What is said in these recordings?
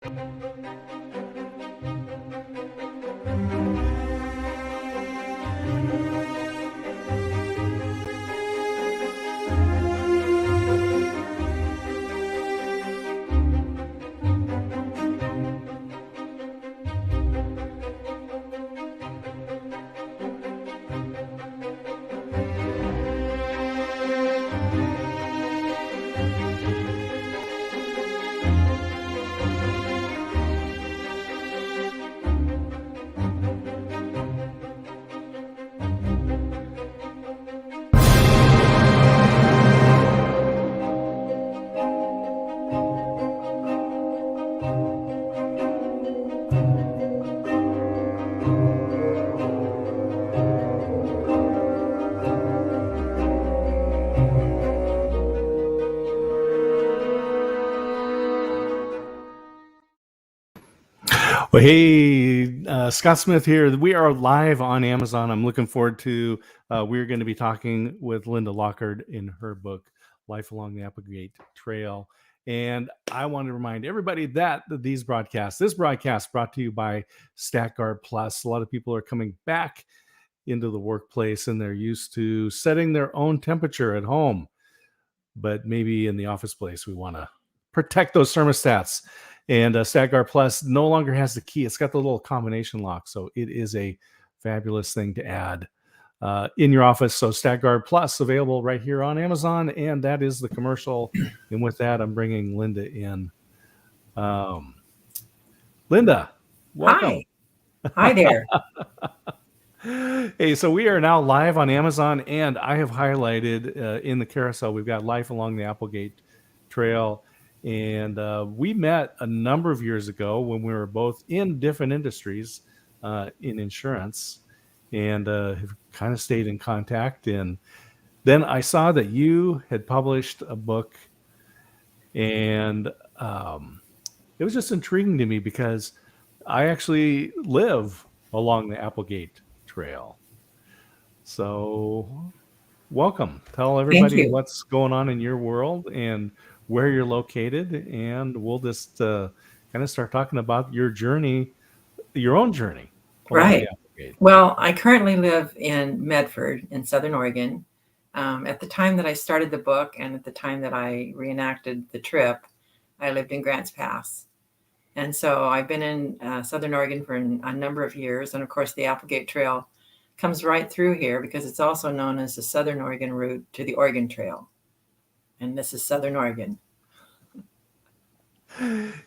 Well, hey, Scott Smith here. We are live on Amazon. I'm looking forward to, we're going to be talking with Linda Lochard in her book, Life Along the Applegate Trail. And I want to remind everybody that this broadcast brought to you by StatGuard Plus. A lot of people are coming back into the workplace and they're used to setting their own temperature at home. But maybe in the office place, we want to protect those thermostats. And StatGuard Plus no longer has the key. It's got the little combination lock. So it is a fabulous thing to add in your office. So StatGuard Plus available right here on Amazon. And that is the commercial. And with that, I'm bringing Linda in. Linda, welcome. Hi there. Hey, so we are now live on Amazon, and I have highlighted in the carousel, we've got Life Along the Applegate Trail. And we met a number of years ago when we were both in different industries in insurance, and have kind of stayed in contact. And then I saw that you had published a book, and it was just intriguing to me because I actually live along the Applegate Trail. So welcome. Tell everybody what's going on in your world and where you're located, and we'll just kind of start talking about your journey, your own journey. Right. Well, I currently live in Medford in Southern Oregon. At the time that I started the book and at the time that I reenacted the trip, I lived in Grants Pass. And so I've been in Southern Oregon for a number of years. And of course, the Applegate Trail comes right through here because it's also known as the Southern Oregon route to the Oregon Trail. And this is Southern Oregon.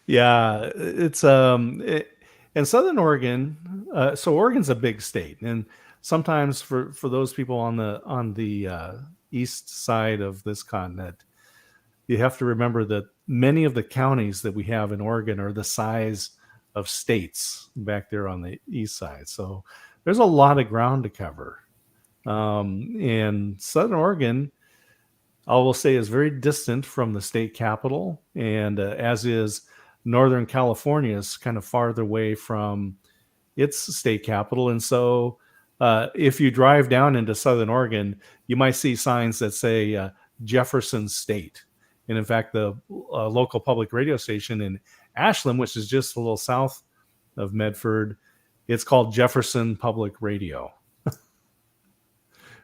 Yeah, it's in Southern Oregon. So Oregon's a big state, and sometimes for those people on the east side of this continent, you have to remember that many of the counties that we have in Oregon are the size of states back there on the east side. So there's a lot of ground to cover. And Southern Oregon, I will say, is very distant from the state capital, and as is Northern California, is kind of farther away from its state capital. And so if you drive down into Southern Oregon, you might see signs that say Jefferson State. And in fact, the local public radio station in Ashland, which is just a little south of Medford, it's called Jefferson Public Radio.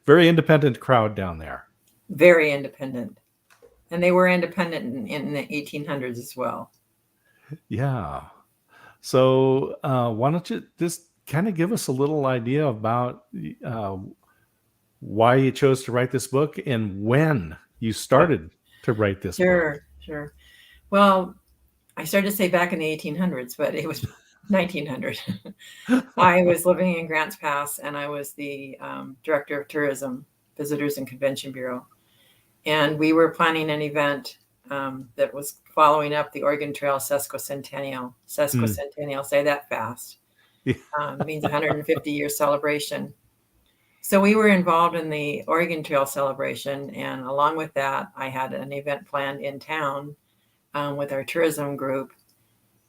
Very independent crowd down there. Very independent. And they were independent in the 1800s as well. Yeah. So why don't you just kind of give us a little idea about why you chose to write this book and when you started to write this book. Sure. Well, I started to say back in the 1800s, but it was 1900. I was living in Grants Pass, and I was the director of tourism, visitors and convention bureau. And we were planning an event that was following up the Oregon Trail Sesquicentennial. Sesquicentennial, say that fast. It means 150-year celebration. So we were involved in the Oregon Trail celebration. And along with that, I had an event planned in town with our tourism group.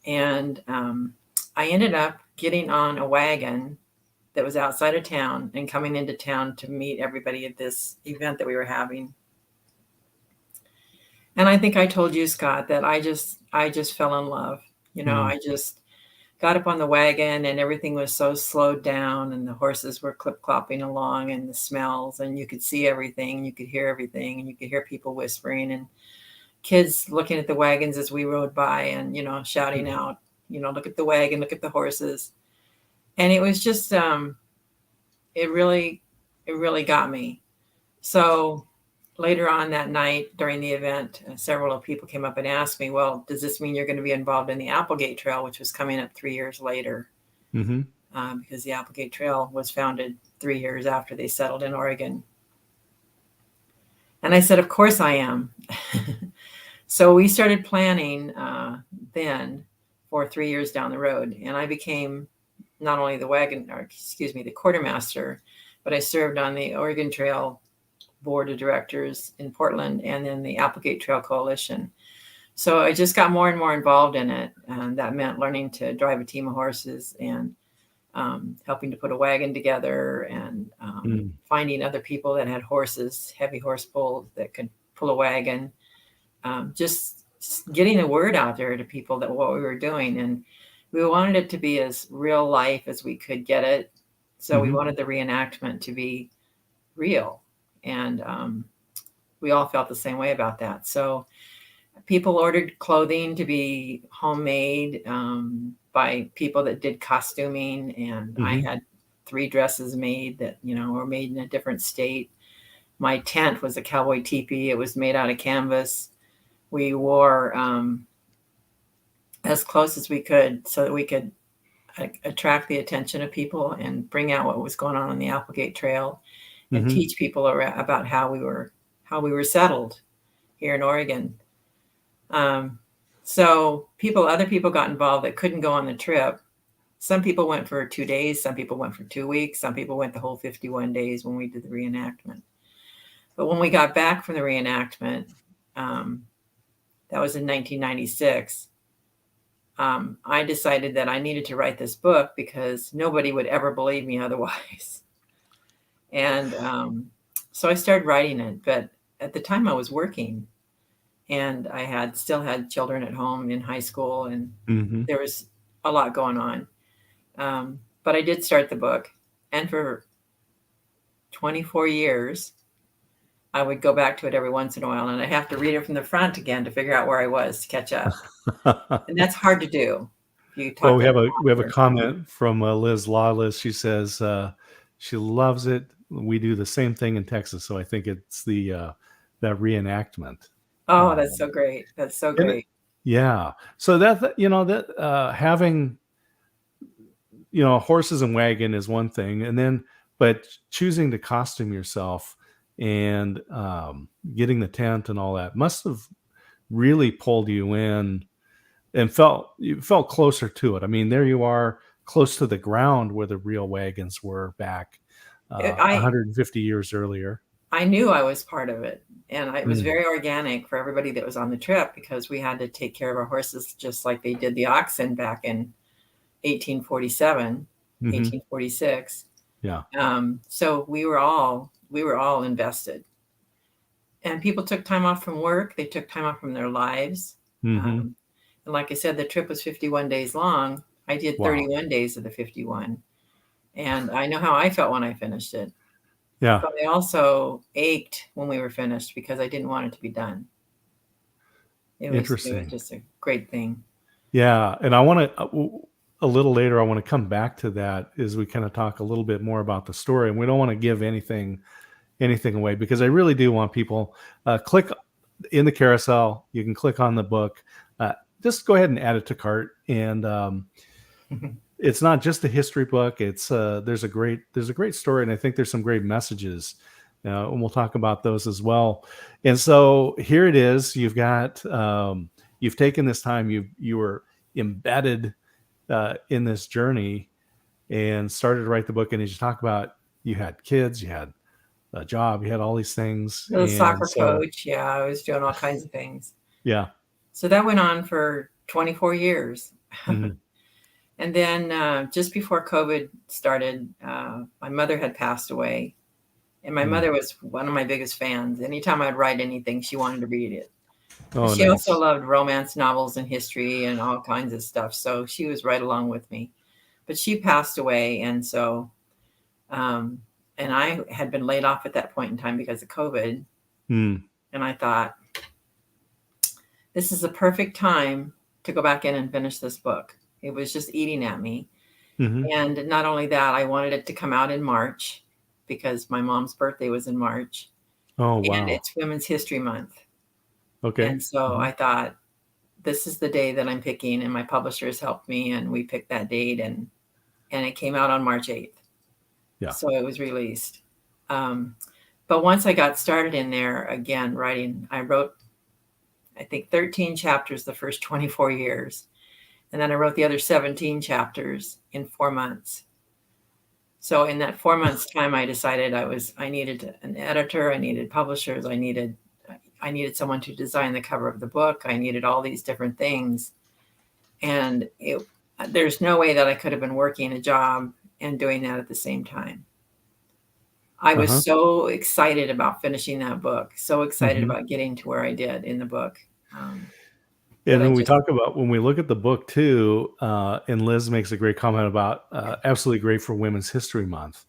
And I ended up getting on a wagon that was outside of town and coming into town to meet everybody at this event that we were having. And I think I told you, Scott, that I just fell in love. Mm. I just got up on the wagon and everything was so slowed down and the horses were clip-clopping along and the smells and you could see everything, you could hear everything, and you could hear people whispering and kids looking at the wagons as we rode by and, shouting out, look at the wagon, look at the horses. And it was just, it really got me. So later on that night during the event, several people came up and asked me, well, does this mean you're going to be involved in the Applegate Trail, which was coming up 3 years later? Mm-hmm. Because the Applegate Trail was founded 3 years after they settled in Oregon. And I said, of course I am. So we started planning then for 3 years down the road. And I became not only the quartermaster, but I served on the Oregon Trail board of directors in Portland and then the Applegate Trail Coalition. So I just got more and more involved in it. And that meant learning to drive a team of horses and helping to put a wagon together and finding other people that had horses, heavy horse pulls that could pull a wagon. Just getting the word out there to people that what we were doing. And we wanted it to be as real life as we could get it. So we wanted the reenactment to be real. And we all felt the same way about that. So people ordered clothing to be homemade by people that did costuming. And I had 3 dresses made that, were made in a different state. My tent was a cowboy teepee. It was made out of canvas. We wore as close as we could so that we could attract the attention of people and bring out what was going on the Applegate Trail and teach people about how we were settled here in Oregon. So other people got involved that couldn't go on the trip. Some people went for 2 days. Some people went for 2 weeks. Some people went the whole 51 days when we did the reenactment. But when we got back from the reenactment, that was in 1996, I decided that I needed to write this book because nobody would ever believe me otherwise. And so I started writing it. But at the time I was working and I still had children at home in high school and there was a lot going on. But I did start the book. And for 24 years, I would go back to it every once in a while, and I have to read it from the front again to figure out where I was to catch up. And that's hard to do. Well, we have a comment from Liz Lawless. She says she loves it. We do the same thing in Texas, so I think it's that reenactment. Oh, that's so great! That's so great. Yeah. So that having horses and wagon is one thing, but choosing to costume yourself and getting the tent and all that must have really pulled you in and you felt closer to it. I mean, there you are close to the ground where the real wagons were back 150 years earlier. I knew I was part of it, and it was very organic for everybody that was on the trip because we had to take care of our horses just like they did the oxen back in 1847, 1846. Yeah. So we were all invested, and people took time off from work. They took time off from their lives. And like I said, the trip was 51 days long. I did 31 days of the 51. And I know how I felt when I finished it. Yeah. But I also ached when we were finished because I didn't want it to be done. It was just a great thing. Yeah. And I want to, a little later, I want to come back to that as we kind of talk a little bit more about the story. And we don't want to give anything away because I really do want people click in the carousel. You can click on the book. Just go ahead and add it to cart. And it's not just a history book. It's there's a great story, and I think there's some great messages. And we'll talk about those as well. And so here it is. You've got you've taken this time. You were embedded in this journey and started to write the book. And as you talk about, you had kids, you had a job, you had all these things. A soccer coach. Yeah, I was doing all kinds of things. Yeah. So that went on for 24 years. And then just before COVID started, my mother had passed away. And my mother was one of my biggest fans. Anytime I'd write anything, she wanted to read it. But Oh, she also nice. loved romance novels and history and all kinds of stuff. So she was right along with me. But she passed away. And so, um, and I had been laid off at that point in time because of COVID. Mm. And I thought, this is the perfect time to go back in and finish this book. It was just eating at me. Hmm. And not only that, I wanted it to come out in March because my mom's birthday was in March Oh, and wow. it's Women's History Month. Okay. And so Hmm. I thought, this is the day that I'm picking, and my publishers helped me, and we picked that date, and it came out on March 8th. Yeah. So it was released. Um, but once I got started in there again writing, I wrote, I think, 13 chapters the first 24 years. And then I wrote the other 17 chapters in 4 months. So in that 4 months time, I decided I needed an editor, I needed publishers, I needed someone to design the cover of the book. I needed all these different things. And there's no way that I could have been working a job and doing that at the same time. I was Uh-huh. so excited about finishing that book, so excited Hmm. about getting to where I did in the book, that And I when we just, talk about when we look at the book too, and Liz makes a great comment about absolutely great for Women's History Month,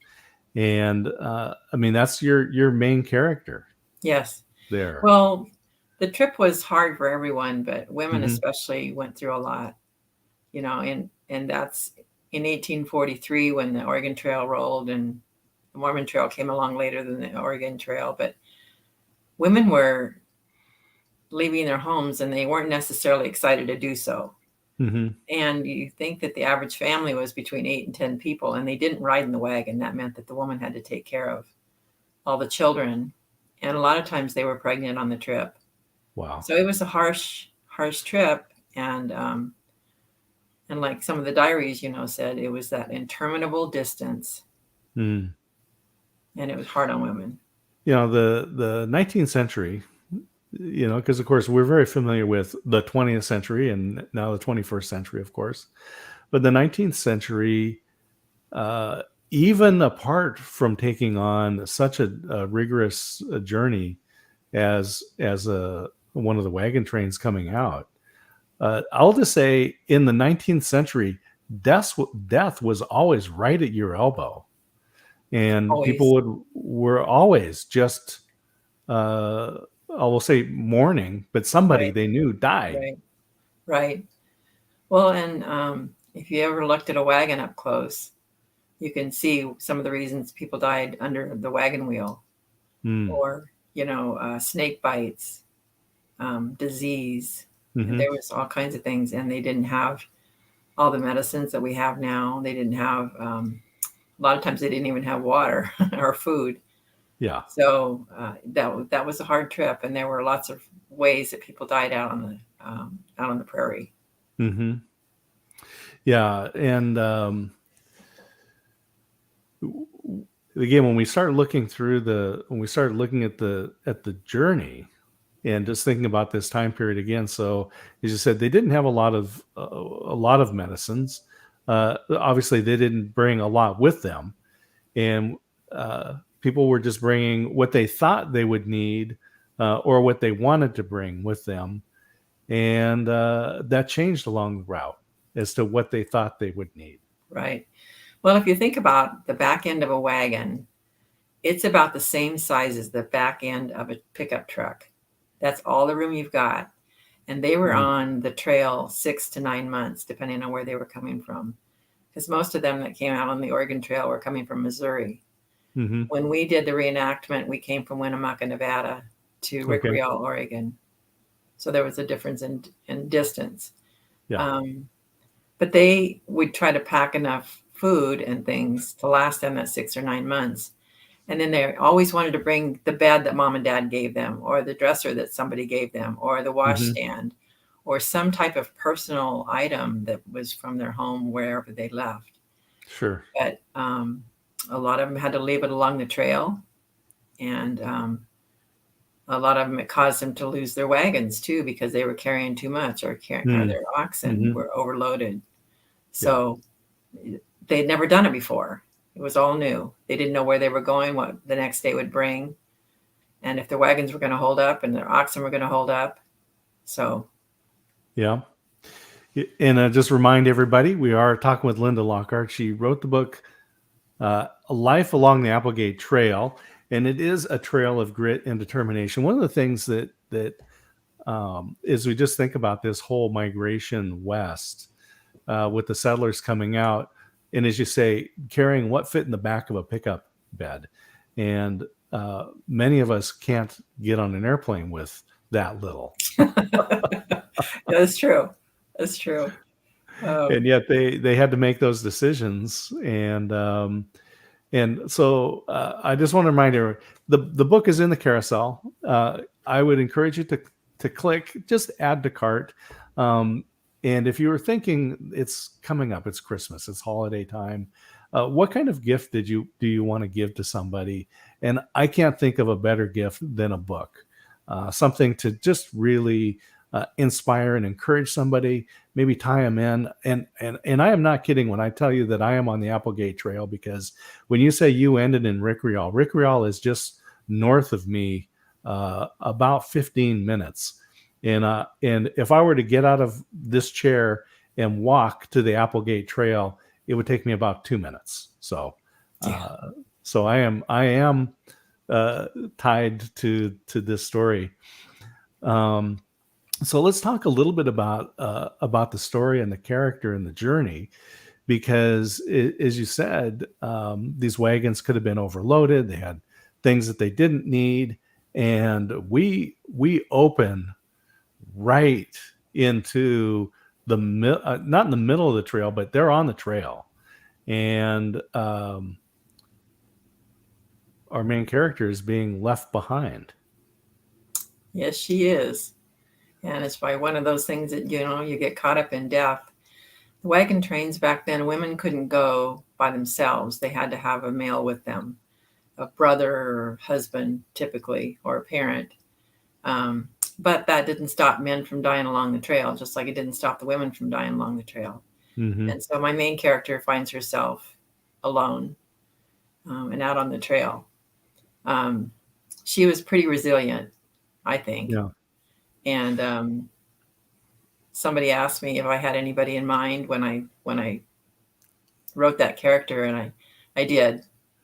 and I mean that's your main character yes. there. Well, the trip was hard for everyone, but women Hmm. especially went through a lot, and that's in 1843 when the Oregon Trail rolled, and the Mormon Trail came along later than the Oregon Trail. But women were leaving their homes and they weren't necessarily excited to do so. Hmm. And you think that the average family was between 8 and 10 people, and they didn't ride in the wagon. That meant that the woman had to take care of all the children. And a lot of times they were pregnant on the trip. Wow. So it was a harsh, harsh trip. And like some of the diaries, said it was that interminable distance, Mm. and it was hard on women. The 19th century, because of course we're very familiar with the 20th century and now the 21st century, of course, but the 19th century, uh, even apart from taking on such a rigorous journey as one of the wagon trains coming out, I'll just say in the 19th century, death was always right at your elbow, and people Always. were always just uh, I will say mourning, but somebody Right, they knew died. right, right. Well, and if you ever looked at a wagon up close, you can see some of the reasons people died under the wagon wheel, Mm. or snake bites, disease. And Hmm. there was all kinds of things, and they didn't have all the medicines that we have now. They didn't have a lot of times they didn't even have water or food. Yeah. So that was a hard trip, and there were lots of ways that people died out on the prairie. Hmm. Yeah, and again, when we start looking at the journey, and just thinking about this time period again. So, as you said, they didn't have a lot of medicines. Obviously, they didn't bring a lot with them, and people were just bringing what they thought they would need, or what they wanted to bring with them, and that changed along the route as to what they thought they would need. Right. Well, if you think about the back end of a wagon, it's about the same size as the back end of a pickup truck. That's all the room you've got. And they were Mm. on the trail 6 to 9 months, depending on where they were coming from. Because most of them that came out on the Oregon Trail were coming from Missouri. Hmm. When we did the reenactment, we came from Winnemucca, Nevada to Okay. Rickreall, Oregon. So there was a difference in distance. Yeah. Um, but they would try to pack enough food and things to last them that 6 or 9 months. And then they always wanted to bring the bed that mom and dad gave them, or the dresser that somebody gave them, or the Hmm. washstand, or some type of personal item that was from their home wherever they left. Sure. But a lot of them had to leave it along the trail, and a lot of them, it caused them to lose their wagons too because they were carrying too much, or Mm. their oxen Hmm. were overloaded. Yeah. So they'd never done it before. It was all new. They didn't know where they were going, what the next day would bring, and if their wagons were going to hold up and their oxen were going to hold up. So, Yeah. And just remind everybody, we are talking with Linda Lochard. She wrote the book, Life Along the Applegate Trail, and it is a trail of grit and determination. One of the things that is we just think about this whole migration west with the settlers coming out, and as you say, carrying what fit in the back of a pickup bed, and many of us can't get on an airplane with that little. that's true. That's true. And yet they had to make those decisions, and so I just want to remind everyone, the book is in the carousel. I would encourage you to click, just add to cart. And if you were thinking it's coming up, it's Christmas, it's holiday time, what kind of gift do you want to give to somebody? And I can't think of a better gift than a book, something to just really inspire and encourage somebody, maybe tie them in. And I am not kidding when I tell you that I am on the Applegate Trail, because when you say you ended in Rick Rial is just north of me, about 15 minutes. And if I were to get out of this chair and walk to the Applegate Trail, it would take me about 2 minutes. So, so I am tied to this story. So let's talk a little bit about the story and the character and the journey, because as you said, these wagons could have been overloaded. They had things that they didn't need, and we open right into the not in the middle of the trail, but they're on the trail, and our main character is being left behind. Yes, she is. And it's by one of those things that, you get caught up in death. The wagon trains back then, women couldn't go by themselves. They had to have a male with them, a brother or husband, typically, or a parent. But that didn't stop men from dying along the trail, just like it didn't stop the women from dying along the trail. Mm-hmm. And so my main character finds herself alone and out on the trail. She was pretty resilient, I think. Yeah. And somebody asked me if I had anybody in mind when I wrote that character, and I did.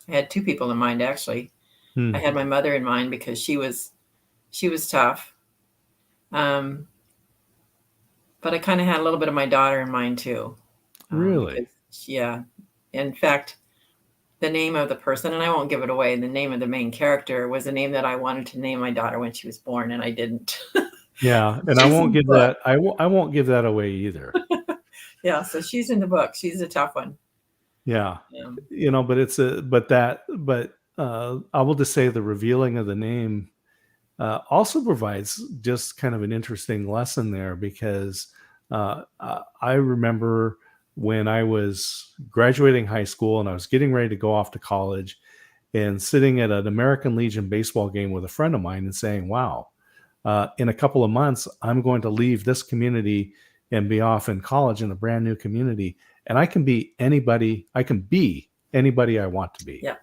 I had two people in mind, actually. Hmm. I had my mother in mind because she was tough. But I kind of had a little bit of my daughter in mind too. Really? Yeah. In fact, the name of the person, and I won't give it away, the name of the main character was a name that I wanted to name my daughter when she was born, and I didn't. Yeah, and I won't give that. I won't give that away either. Yeah, so she's in the book. She's a tough one. Yeah, but I will just say the revealing of the name also provides just kind of an interesting lesson there, because I remember when I was graduating high school and I was getting ready to go off to college, and sitting at an American Legion baseball game with a friend of mine and saying, "Wow. In a couple of months, I'm going to leave this community and be off in college in a brand new community, and I can be anybody. I can be anybody I want to be." Yeah.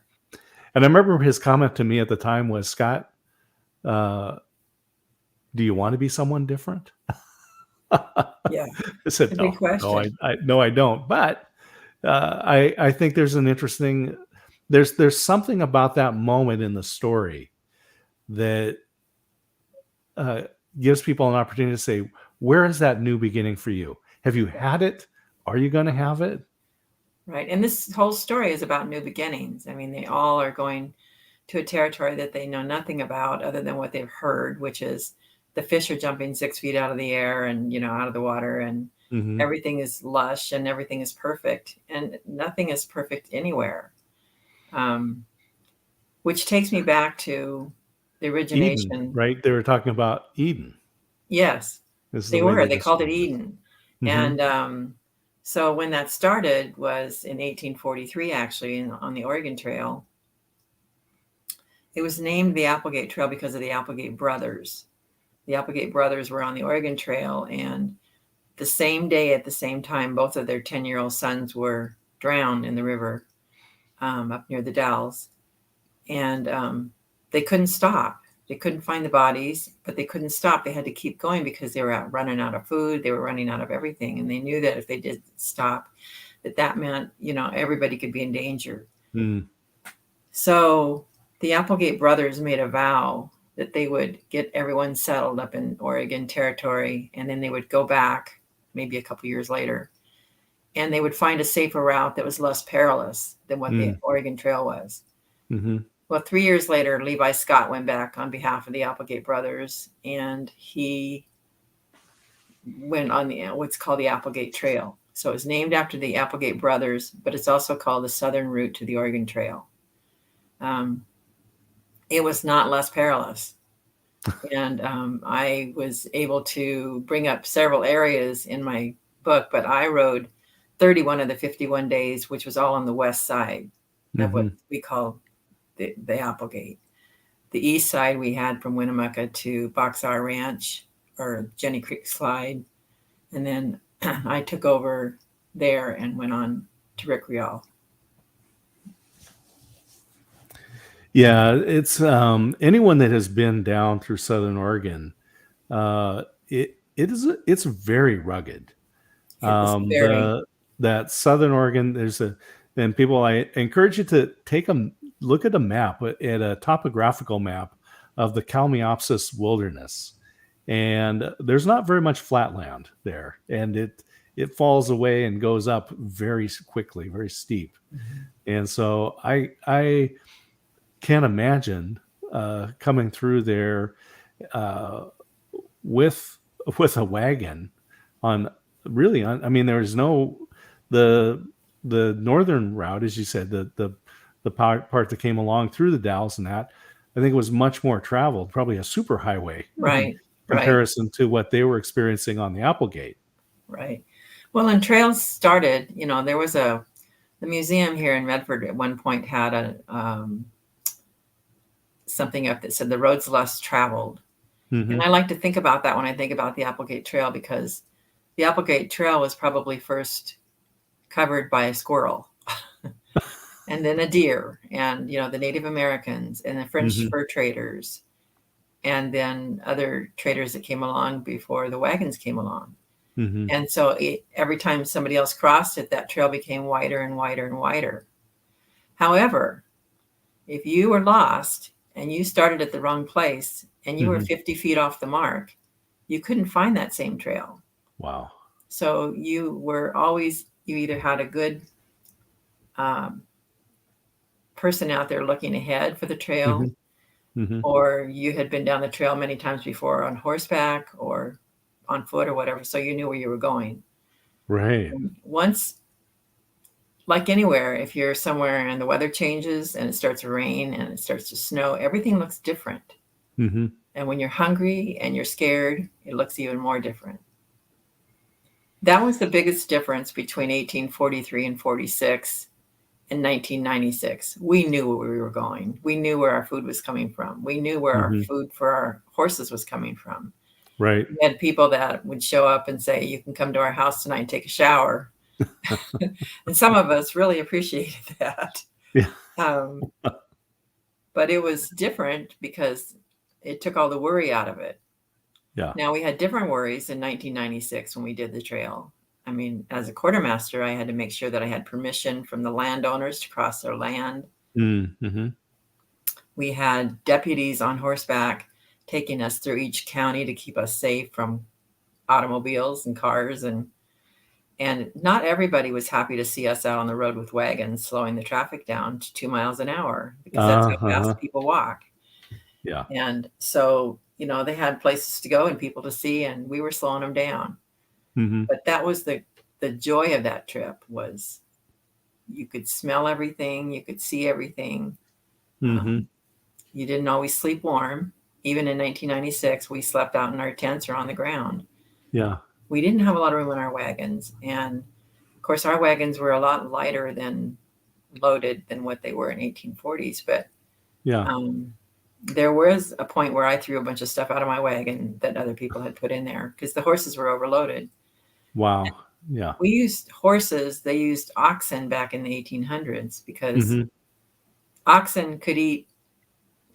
And I remember his comment to me at the time was, "Scott, do you want to be someone different?" Yeah. I said, "No, I don't." But I think there's an interesting. There's something about that moment in the story that gives people an opportunity to say, where is that new beginning for you? Have you had it? Are you going to have it? Right. And this whole story is about new beginnings. I mean, they all are going to a territory that they know nothing about other than what they've heard, which is the fish are jumping 6 feet out of the air and, out of the water, and everything is lush and everything is perfect, and nothing is perfect anywhere. Which takes me back to the origination. Eden, right? They were talking about Eden. Yes, they were. They called it Eden. Mm-hmm. And so when that started was in 1843, actually, on the Oregon Trail. It was named the Applegate Trail because of the Applegate brothers. The Applegate brothers were on the Oregon Trail, and the same day at the same time, both of their 10-year-old sons were drowned in the river up near the Dalles. And they couldn't stop. They couldn't find the bodies, but they couldn't stop. They had to keep going because they were running out of food. They were running out of everything. And they knew that if they did stop, that meant, everybody could be in danger. Mm. So the Applegate brothers made a vow that they would get everyone settled up in Oregon Territory, and then they would go back maybe a couple years later, and they would find a safer route that was less perilous than what the Oregon Trail was. Mm-hmm. Well, 3 years later, Levi Scott went back on behalf of the Applegate brothers, and he went on what's called the Applegate Trail. So it's named after the Applegate brothers, but it's also called the Southern Route to the Oregon Trail. It was not less perilous. And I was able to bring up several areas in my book, but I rode 31 of the 51 days, which was all on the west side of what we call the Applegate. The east side we had from Winnemucca to Boxar Ranch or Jenny Creek Slide. And then I took over there and went on to Rick Rial. Yeah, it's anyone that has been down through Southern Oregon, it's very rugged. That Southern Oregon, and people, I encourage you to take a look at a map, at a topographical map of the Kalmiopsis wilderness, and there's not very much flatland there, and it falls away and goes up very quickly, very steep, and so I can't imagine coming through there with a wagon on. I mean, there is no the northern route, as you said, the part that came along through the Dalles and that, I think it was much more traveled, probably a super highway, right? Comparison to what they were experiencing on the Applegate. Right. Well, and trails started. There was the museum here in Medford at one point had a something up that said the roads less traveled. And I like to think about that when I think about the Applegate Trail, because the Applegate Trail was probably first covered by a squirrel and then a deer and, the Native Americans and the French fur traders and then other traders that came along before the wagons came along. And so every time somebody else crossed it, that trail became wider and wider and wider. However, if you were lost and you started at the wrong place and you were 50 feet off the mark, you couldn't find that same trail. Wow. So you either had a good person out there looking ahead for the trail, or you had been down the trail many times before on horseback or on foot or whatever, so you knew where you were going. Right. And once, like anywhere, if you're somewhere and the weather changes and it starts to rain and it starts to snow, everything looks different. And when you're hungry and you're scared, it looks even more different. That was the biggest difference between 1843 and 46 and 1996. We knew where we were going. We knew where our food was coming from. We knew where our food for our horses was coming from. Right. We had people that would show up and say, you can come to our house tonight and take a shower. And some of us really appreciated that. Yeah. But it was different because it took all the worry out of it. Yeah. Now, we had different worries in 1996 when we did the trail. I mean, as a quartermaster, I had to make sure that I had permission from the landowners to cross their land. We had deputies on horseback taking us through each county to keep us safe from automobiles and cars. And not everybody was happy to see us out on the road with wagons, slowing the traffic down to 2 miles an hour, because that's how fast people walk. Yeah. And so, they had places to go and people to see, and we were slowing them down. But that was the joy of that trip, was you could smell everything, you could see everything. You didn't always sleep warm. Even in 1996, we slept out in our tents or on the ground. Yeah. We didn't have a lot of room in our wagons. And of course, our wagons were a lot lighter than loaded than what they were in 1840s. But there was a point where I threw a bunch of stuff out of my wagon that other people had put in there because the horses were overloaded. Wow. Yeah. We used horses. They used oxen back in the 1800s because oxen could eat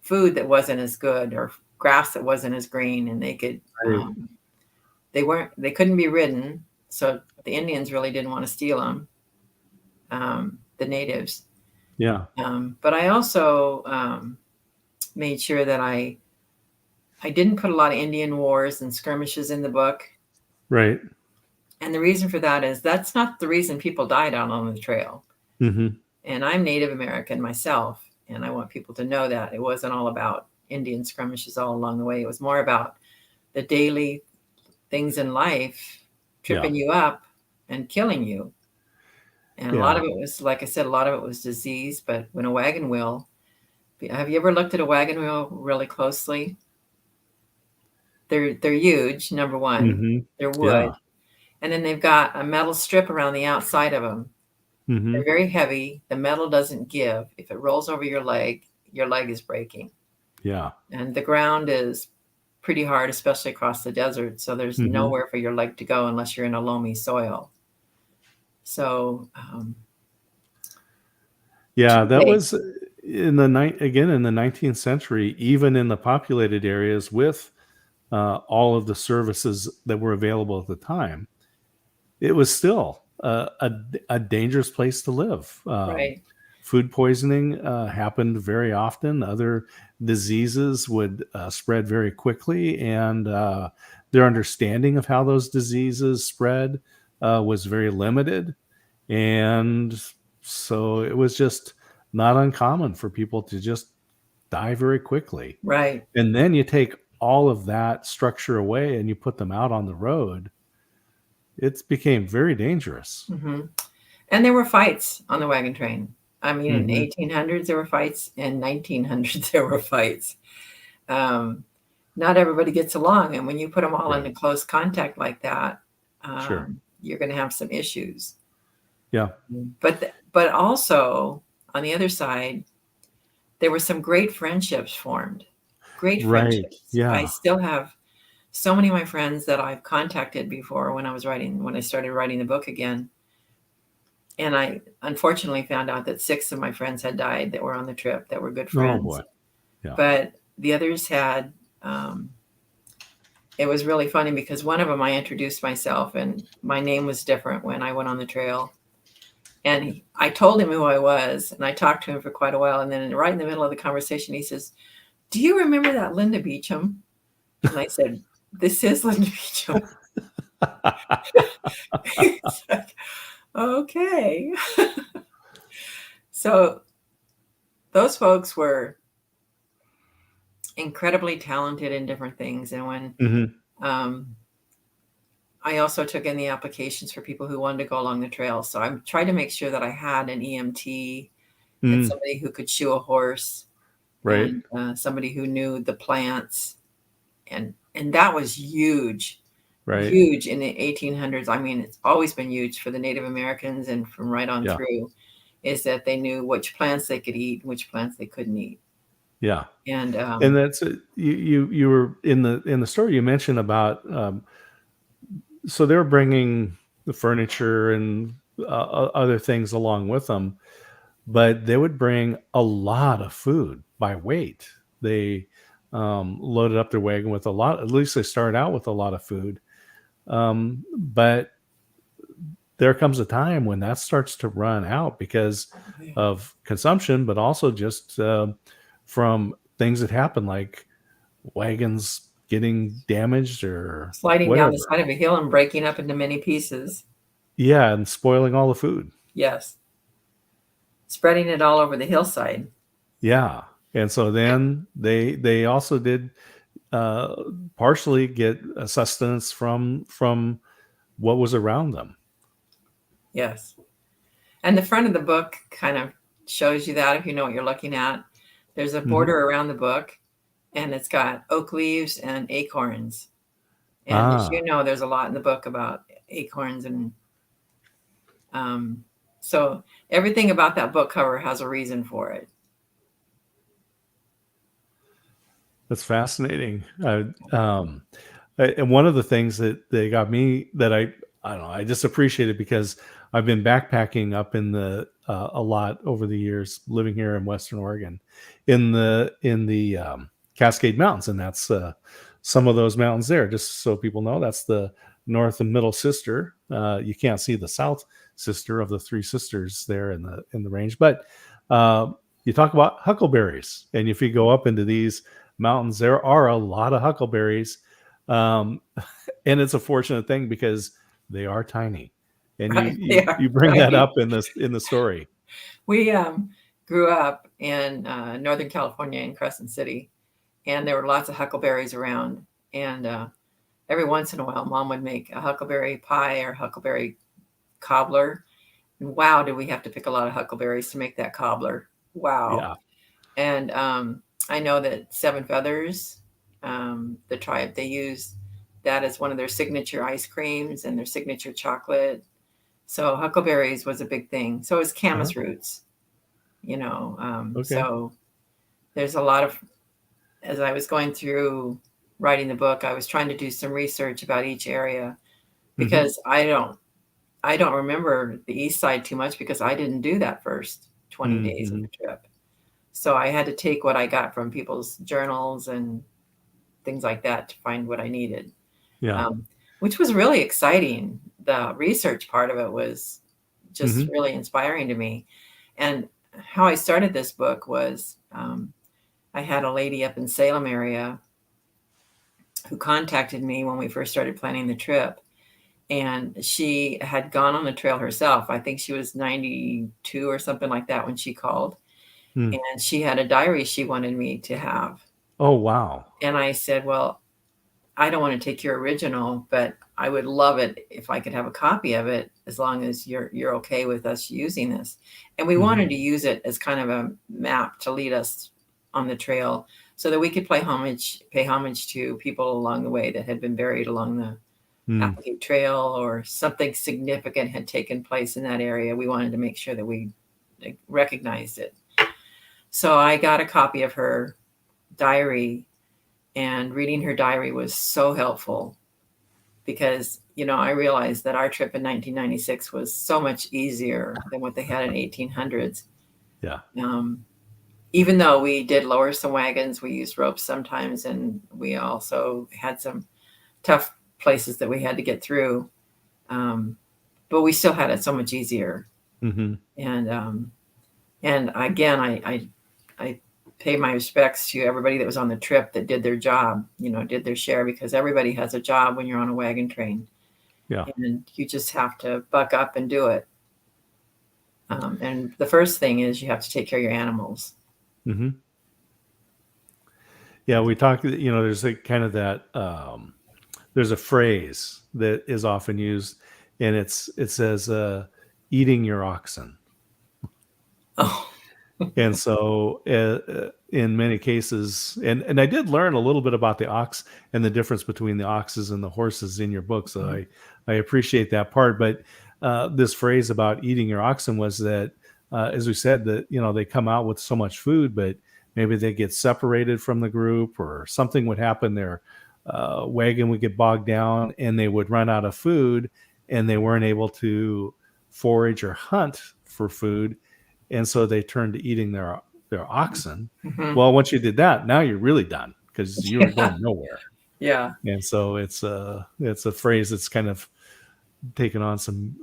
food that wasn't as good or grass that wasn't as green, and they could Right. they couldn't be ridden, so the Indians really didn't want to steal them, the natives. Yeah. But I also made sure that I didn't put a lot of Indian wars and skirmishes in the book. Right. And the reason for that is that's not the reason people died out on the trail. Mm-hmm. And I'm Native American myself, and I want people to know that it wasn't all about Indian skirmishes all along the way. It was more about the daily things in life tripping you up and killing you. And a lot of it was, like I said, a lot of it was disease. But when a wagon wheel, have you ever looked at a wagon wheel really closely? They're huge, number one. Mm-hmm. They're wood. And then they've got a metal strip around the outside of them. Mm-hmm. They're very heavy. The metal doesn't give. If it rolls over your leg is breaking. Yeah. And the ground is pretty hard, especially across the desert. So there's nowhere for your leg to go unless you're in a loamy soil. So, that was in the 19th century, even in the populated areas with all of the services that were available at the time, it was still a dangerous place to live. right. Food poisoning happened very often. Other diseases would spread very quickly, and their understanding of how those diseases spread was very limited. And so it was just not uncommon for people to just die very quickly. Right. And then you take all of that structure away and you put them out on the road. It became very dangerous. Mm-hmm. And there were fights on the wagon train. I mean, in Mm-hmm. 1800s, there were fights. In 1900s, there were fights. Not everybody gets along. And when you put them all Right. into close contact like that, Sure. you're going to have some issues. Yeah. But also, on the other side, there were some great friendships formed. Great Right. friendships. Yeah. I still have so many of my friends that I've contacted before when I started writing the book again. And I unfortunately found out that 6 of my friends had died that were on the trip that were good friends. Oh boy. Yeah. But the others had, it was really funny because one of them I introduced myself and my name was different when I went on the trail. And I told him who I was and I talked to him for quite a while. And then right in the middle of the conversation, he says, "Do you remember that Linda Beecham?" And I said, "This is Linda Beecham." It's like, okay. So those folks were incredibly talented in different things. And when I also took in the applications for people who wanted to go along the trail. So I tried to make sure that I had an EMT and somebody who could shoe a horse, Right. and somebody who knew the plants. And that was huge. Right. Huge in the 1800s. I mean, it's always been huge for the Native Americans and from right on through, is that they knew which plants they could eat and which plants they couldn't eat. Yeah. And that's you were in the story you mentioned about so they were bringing the furniture and other things along with them, but they would bring a lot of food by weight. They loaded up their wagon with a lot. At least they started out with a lot of food. But there comes a time when that starts to run out because of consumption, but also just from things that happen, like wagons getting damaged or sliding whatever. down the side of a hill and breaking up into many pieces. Yeah, and spoiling all the food. Yes. Spreading it all over the hillside. Yeah. And so then they also did partially get sustenance from what was around them. Yes. And the front of the book kind of shows you that if you know what you're looking at. There's a border around the book, and it's got oak leaves and acorns. And as you know, there's a lot in the book about acorns. And so everything about that book cover has a reason for it. That's fascinating. And one of the things that they got me that I don't know, I just appreciate it because I've been backpacking up in the a lot over the years, living here in Western Oregon, in the Cascade Mountains, and that's some of those mountains there. Just so people know, that's the north and middle sister. You can't see the south sister of the three sisters there in the range, but you talk about huckleberries, and if you go up into these mountains, there are a lot of huckleberries, and it's a fortunate thing because they are tiny, and Right. you bring that up in the story. We grew up in Northern California in Crescent City, and there were lots of huckleberries around. And every once in a while, Mom would make a huckleberry pie or huckleberry cobbler. And wow, did we have to pick a lot of huckleberries to make that cobbler? Wow. Yeah. And I know that Seven Feathers, the tribe, they use that as one of their signature ice creams and their signature chocolate. So huckleberries was a big thing. So is camas roots, Okay. So there's a lot of, as I was going through writing the book, I was trying to do some research about each area because I don't remember the east side too much because I didn't do that first 20 days of the trip. So I had to take what I got from people's journals and things like that to find what I needed. Yeah. Which was really exciting. The research part of it was just really inspiring to me. And how I started this book was I had a lady up in Salem area who contacted me when we first started planning the trip. And she had gone on the trail herself. I think she was 92 or something like that when she called. And she had a diary she wanted me to have. Oh, wow. And I said, well, I don't want to take your original, but I would love it if I could have a copy of it as long as you're okay with us using this. And we wanted to use it as kind of a map to lead us on the trail so that we could pay homage to people along the way that had been buried along the Applegate Trail, or something significant had taken place in that area. We wanted to make sure that we recognized it. So I got a copy of her diary, and reading her diary was so helpful because, I realized that our trip in 1996 was so much easier than what they had in 1800s. Yeah. Even though we did lower some wagons, we used ropes sometimes, and we also had some tough places that we had to get through. But we still had it so much easier. And again, I pay my respects to everybody that was on the trip that did their job, did their share, because everybody has a job when you're on a wagon train. Yeah. And you just have to buck up and do it. And the first thing is you have to take care of your animals. Yeah, we talked, there's a kind of that, there's a phrase that is often used, and it says, eating your oxen. Oh. And so in many cases, and I did learn a little bit about the ox and the difference between the oxes and the horses in your book. So I appreciate that part. But this phrase about eating your oxen was that, as we said, that, they come out with so much food, but maybe they get separated from the group, or something would happen. Their wagon would get bogged down and they would run out of food, and they weren't able to forage or hunt for food. And so they turned to eating their oxen. Well, once you did that, now you're really done because you were going nowhere. Yeah. And so it's a phrase that's kind of taken on some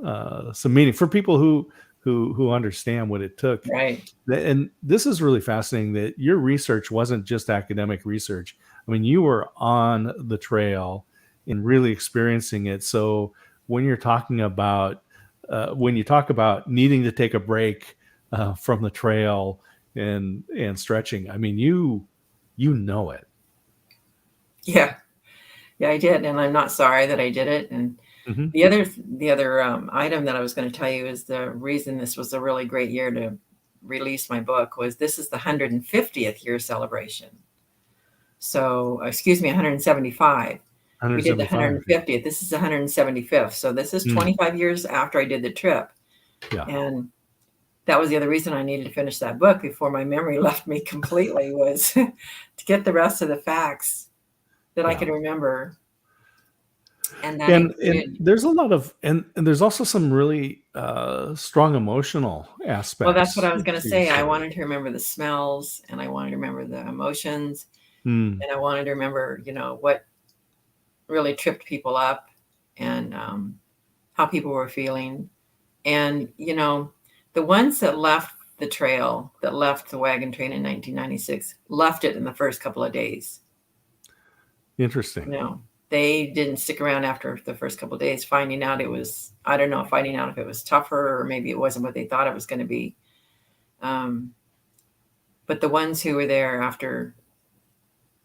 meaning for people who understand what it took. Right. And this is really fascinating that your research wasn't just academic research. I mean, you were on the trail and really experiencing it. So when you're talking about when you talk about needing to take a break from the trail and stretching, I mean, you know it. Yeah, I did, and I'm not sorry that I did it. And the other item that I was going to tell you is the reason this was a really great year to release my book was this is the 150th year celebration. So, 175. We did the 150th. This is the 175th. So this is 25 years after I did the trip. Yeah. And that was the other reason I needed to finish that book before my memory left me completely, was to get the rest of the facts that I could remember. And there's a lot of, and there's also some really strong emotional aspects. Well, that's what I was going to say. I wanted to remember the smells, and I wanted to remember the emotions. Mm. And I wanted to remember, what really tripped people up, and how people were feeling. And, the ones that left the trail, that left the wagon train in 1996, left it in the first couple of days. Interesting. They didn't stick around after the first couple of days, finding out I don't know, finding out if it was tougher or maybe it wasn't what they thought it was going to be. But the ones who were there after,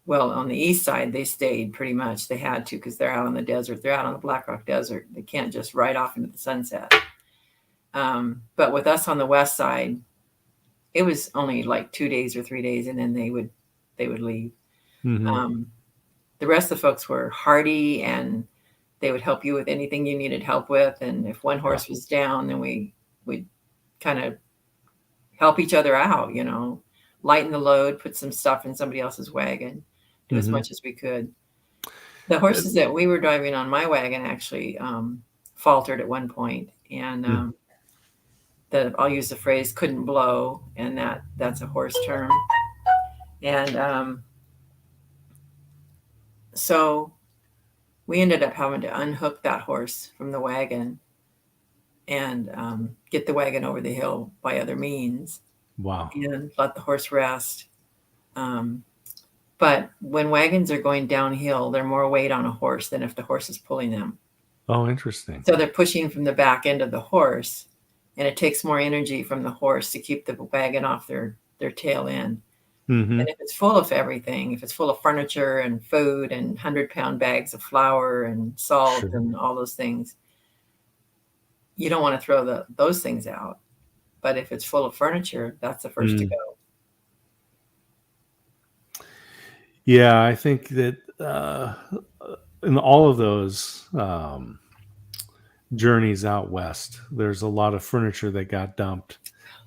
well, on the east side, they stayed pretty much. They had to, because they're out on the desert. They're out on the Black Rock Desert. They can't just ride off into the sunset. But with us on the west side, it was only like 2 days or 3 days, and then they would leave. Mm-hmm. The rest of the folks were hardy, and they would help you with anything you needed help with. And if one horse was down, then we'd kind of help each other out, lighten the load, put some stuff in somebody else's wagon, do as much as we could. The horses that we were driving on my wagon actually faltered at one point, and I'll use the phrase "couldn't blow," and that's a horse term. And so we ended up having to unhook that horse from the wagon and get the wagon over the hill by other means. Wow. And let the horse rest. But when wagons are going downhill, they're more weight on a horse than if the horse is pulling them. Oh, interesting. So they're pushing from the back end of the horse, and it takes more energy from the horse to keep the wagon off their tail end. Mm-hmm. And if it's full of everything, if it's full of furniture and food and 100-pound bags of flour and salt and all those things, you don't want to throw those things out. But if it's full of furniture, that's the first to go. Yeah, I think that in all of those journeys out west, there's a lot of furniture that got dumped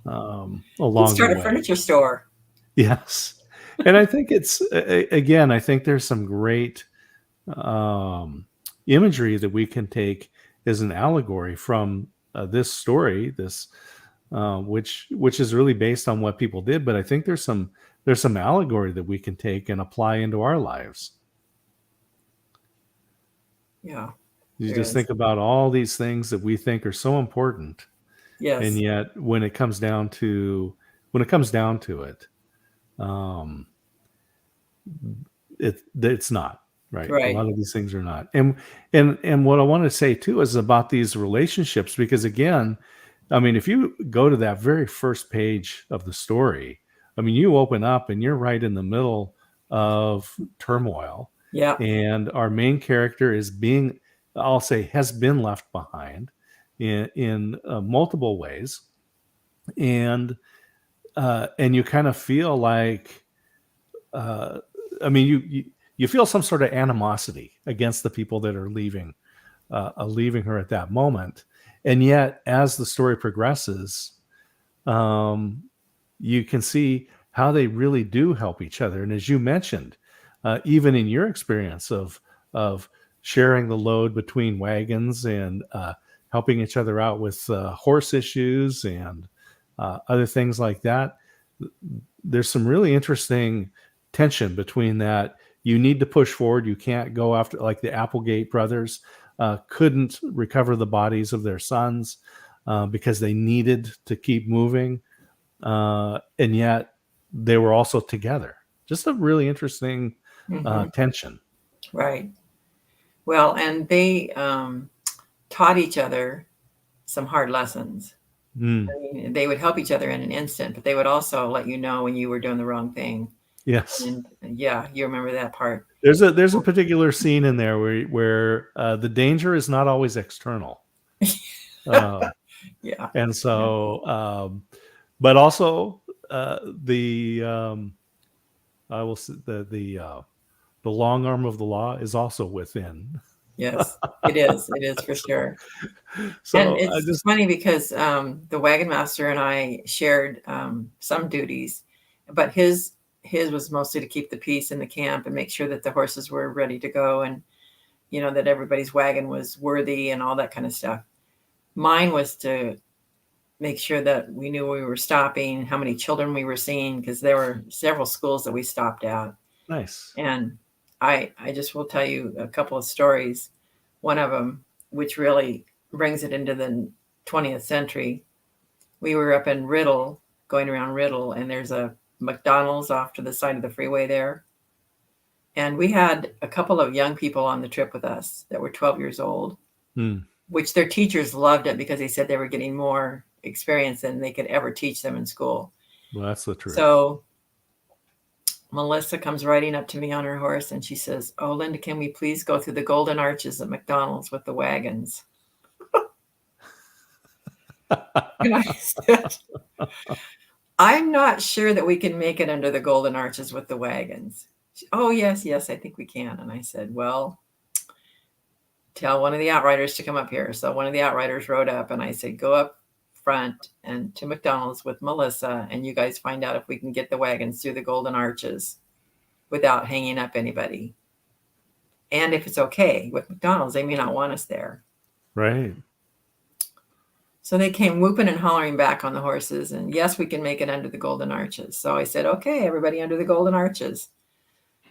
along the way. Start a furniture store. Yes. And I think I think there's some great imagery that we can take as an allegory from this story, which is really based on what people did. But I think there's some allegory that we can take and apply into our lives. Yeah. You just think about all these things that we think are so important. Yes. And yet when it comes down to it, it's not right. A lot of these things are not. And what I want to say too is about these relationships, because again, I mean, if you go to that very first page of the story, I mean, you open up and you're right in the middle of turmoil. Yeah. And our main character has been left behind in multiple ways. And you kind of feel like, I mean, you feel some sort of animosity against the people that are leaving her at that moment. And yet, as the story progresses, you can see how they really do help each other. And as you mentioned, even in your experience of sharing the load between wagons and helping each other out with horse issues and other things like that, there's some really interesting tension between that. You need to push forward. You can't go after, like the Applegate brothers couldn't recover the bodies of their sons because they needed to keep moving. And yet they were also together. Just a really interesting tension. Right. Well, and they taught each other some hard lessons. I mean, they would help each other in an instant, but they would also let you know when you were doing the wrong thing. Yes. And yeah, you remember that part. There's a particular scene in there where the danger is not always external. Yeah. And so, but also the long arm of the law is also within. Yes, it is. It is for sure. So and it's just funny because the wagon master and I shared some duties, but his was mostly to keep the peace in the camp and make sure that the horses were ready to go, and that everybody's wagon was worthy and all that kind of stuff. Mine was to make sure that we knew we were stopping, how many children we were seeing, because there were several schools that we stopped at. Nice. And I just will tell you a couple of stories. One of them, which really brings it into the 20th century. We were up in Riddle, going around Riddle, and there's a McDonald's off to the side of the freeway there. And we had a couple of young people on the trip with us that were 12 years old, which their teachers loved it because they said they were getting more experience than they could ever teach them in school. Well, that's the truth. So Melissa comes riding up to me on her horse and she says, "Oh, Linda, can we please go through the golden arches at McDonald's with the wagons?" And I said, "I'm not sure that we can make it under the golden arches with the wagons." "Oh, yes, I think we can." And I said, "Well, tell one of the outriders to come up here." So one of the outriders rode up and I said, "Go up front and to McDonald's with Melissa, and you guys find out if we can get the wagons through the golden arches without hanging up anybody. And if it's okay with McDonald's, they may not want us there." Right. So they came whooping and hollering back on the horses, and yes, we can make it under the golden arches. So I said, "Okay, everybody under the golden arches."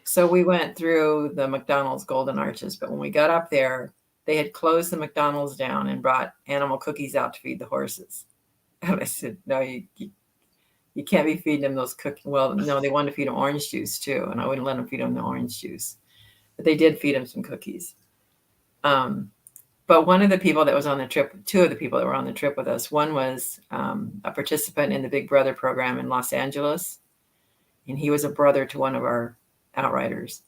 So we went through the McDonald's golden arches, but when we got up there, they had closed the McDonald's down and brought animal cookies out to feed the horses. And I said, "No, you can't be feeding them those cookies." Well, no, they wanted to feed them orange juice too, and I wouldn't let them feed them the orange juice. But they did feed them some cookies. But one of the people that was on the trip, two of the people that were on the trip with us, one was a participant in the Big Brother program in Los Angeles, and he was a brother to one of our outriders.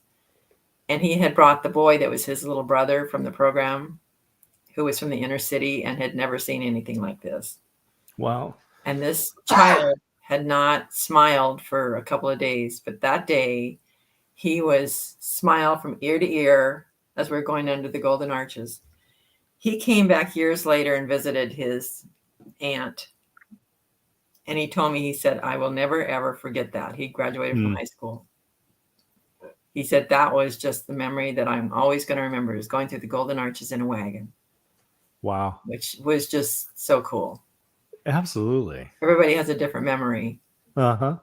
And he had brought the boy that was his little brother from the program, who was from the inner city and had never seen anything like this. Wow. And this child had not smiled for a couple of days, but that day he was smiled from ear to ear as we were going under the golden arches. He came back years later and visited his aunt. And he told me, he said, "I will never, ever forget that." He graduated from high school. He said, "That was just the memory that I'm always going to remember, is going through the golden arches in a wagon." Wow. Which was just so cool. Absolutely. Everybody has a different memory. Uh-huh.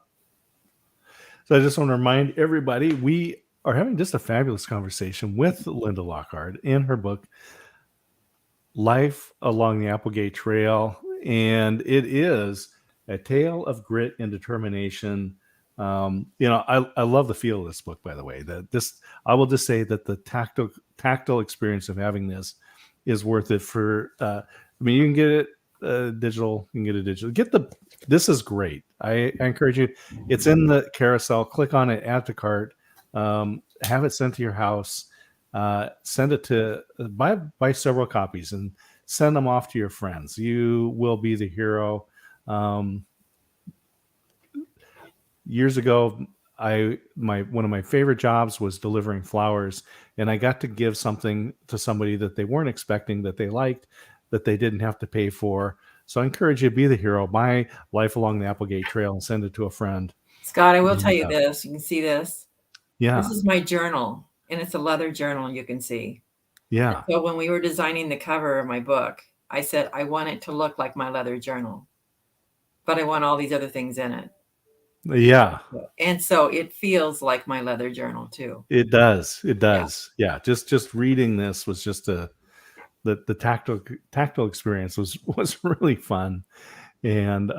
So I just want to remind everybody, we are having just a fabulous conversation with Linda Lochard in her book, Life Along the Applegate Trail. And it is a tale of grit and determination. I love the feel of this book, by the way. I will just say that the tactile experience of having this is worth it for, you can get it digital, you can get it digital. This is great. I encourage you. It's in the carousel. Click on it, add to cart, have it sent to your house, send it to, buy several copies and send them off to your friends. You will be the hero. Years ago, one of my favorite jobs was delivering flowers, and I got to give something to somebody that they weren't expecting, that they liked, that they didn't have to pay for. So I encourage you to be the hero. Buy Life Along the Applegate Trail and send it to a friend. Scott, I will tell you this. You can see this. Yeah. This is my journal, and it's a leather journal, you can see. Yeah. And so when we were designing the cover of my book, I said, I want it to look like my leather journal, but I want all these other things in it. Yeah. And so it feels like my leather journal too. It does. Yeah. Just reading this was just the tactile experience was really fun. And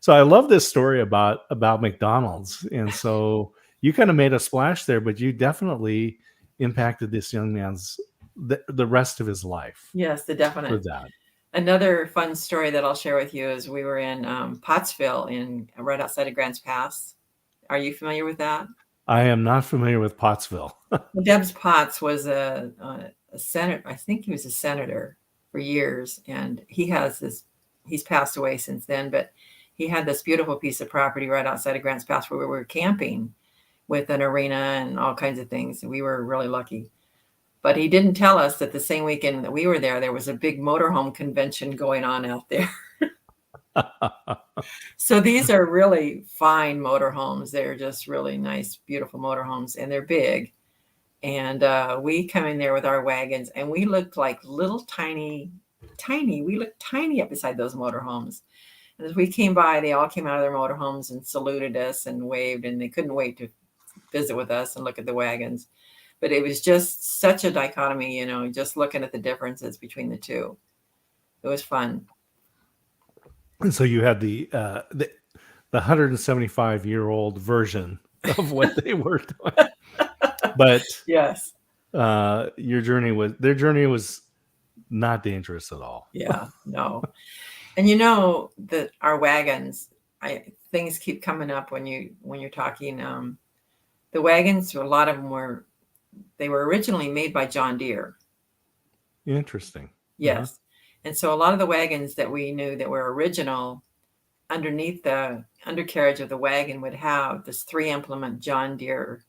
so I love this story about McDonald's. And so you kind of made a splash there, but you definitely impacted this young man's the rest of his life. Yes, the definite. For that. Another fun story that I'll share with you is we were in Pottsville, right outside of Grants Pass. Are you familiar with that? I am not familiar with Pottsville. Debs Potts was a senator. I think he was a senator for years, and he's passed away since then, but he had this beautiful piece of property right outside of Grants Pass where we were camping with an arena and all kinds of things. We were really lucky. But he didn't tell us that the same weekend that we were there was a big motorhome convention going on out there. So these are really fine motorhomes. They're just really nice, beautiful motorhomes, and they're big. And we come in there with our wagons, and we looked like little tiny. We looked tiny up beside those motorhomes. And as we came by, they all came out of their motorhomes and saluted us and waved, and they couldn't wait to visit with us and look at the wagons. But it was just such a dichotomy, you know, just looking at the differences between the two. It was fun. And so you had the 175-year-old version of what they were doing. But Yes. their journey was not dangerous at all. Yeah, no. And you know that our wagons, things keep coming up when you're talking. The wagons, a lot of them were originally made by John Deere. Interesting. Yes. And so a lot of the wagons that we knew that were original, underneath the undercarriage of the wagon would have this 3-implement John Deere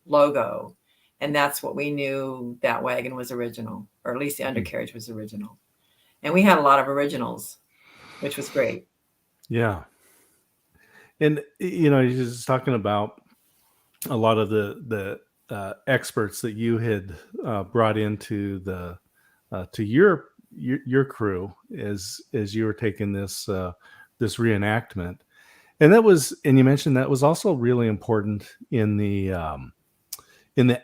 logo. And that's what we knew that wagon was original, or at least the undercarriage was original. And we had a lot of originals, which was great. Yeah. And, you know, you're just talking about a lot of the experts that you had brought into to your crew as you were taking this reenactment. And you mentioned that was also really important in the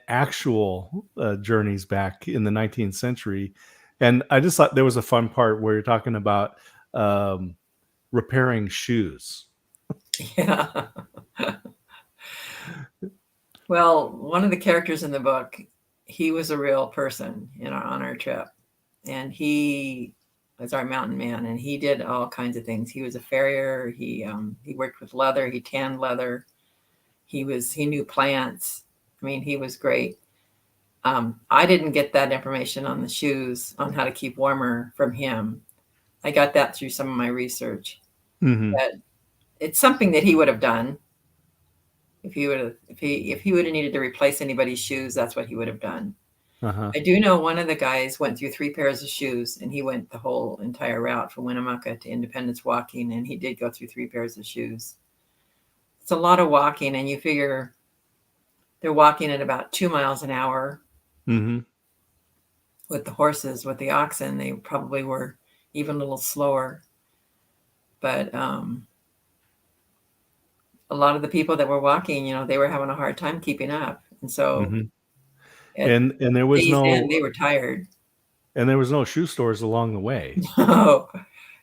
actual journeys back in the 19th century. And I just thought there was a fun part where you're talking about repairing shoes. Yeah. Well, one of the characters in the book, he was a real person on our trip, and he was our mountain man, and he did all kinds of things. He was a farrier. He worked with leather. He tanned leather. He knew plants. I mean, he was great. I didn't get that information on the shoes, on how to keep warmer, from him. I got that through some of my research. Mm-hmm. But it's something that he would have done. If he would have needed to replace anybody's shoes, that's what he would have done. Uh-huh. I do know one of the guys went through 3 pairs of shoes, and he went the whole entire route from Winnemucca to Independence walking, and he did go through 3 pairs of shoes. It's a lot of walking, and you figure they're walking at about 2 miles an hour. Mm-hmm. With the horses, with the oxen, they probably were even a little slower. But a lot of the people that were walking, they were having a hard time keeping up. And so, mm-hmm. and there was they were tired. And there was no shoe stores along the way. No,